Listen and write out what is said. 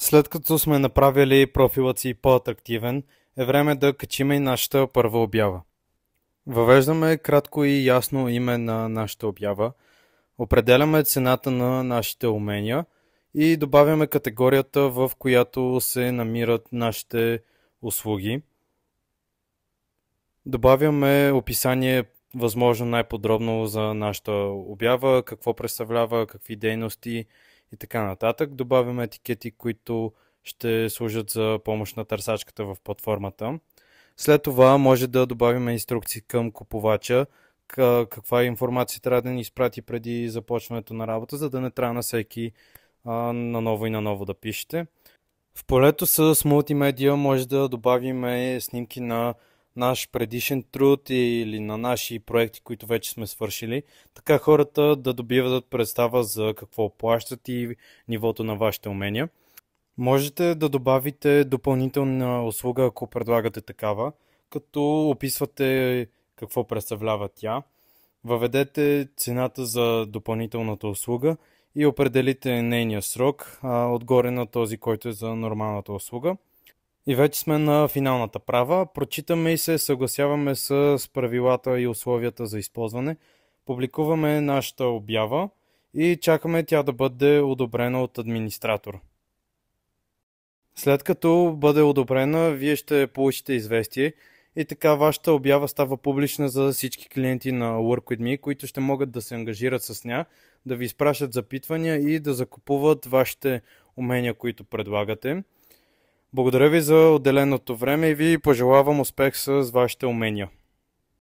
След като сме направили профилът си по-атрактивен, е време да качим и нашата първа обява. Въвеждаме кратко и ясно име на нашата обява, определяме цената на нашите умения и добавяме категорията, в която се намират нашите услуги. Добавяме описание възможно най-подробно за нашата обява, какво представлява, какви дейности и така нататък. Добавяме етикети, които ще служат за помощ на търсачката в платформата. След това може да добавим инструкции към купувача, каква информация трябва да ни изпрати преди започването на работа, за да не трябва на всеки наново и наново да пишете. В полето с мултимедиа може да добавим снимки на наш предишен труд или на наши проекти, които вече сме свършили. Така хората да добиват представа за какво плащат и нивото на вашите умения. Можете да добавите допълнителна услуга, ако предлагате такава, като описвате какво представлява тя. Въведете цената за допълнителната услуга и определите нейния срок, отгоре на този, който е за нормалната услуга. И вече сме на финалната права. Прочитаме и се съгласяваме с правилата и условията за използване. Публикуваме нашата обява и чакаме тя да бъде одобрена от администратор. След като бъде одобрена, вие ще получите известие и така вашата обява става публична за всички клиенти на Work With Me, които ще могат да се ангажират с нея, да ви изпращат запитвания и да закупуват вашите умения, които предлагате. Благодаря ви за отделеното време и ви пожелавам успех с вашите умения.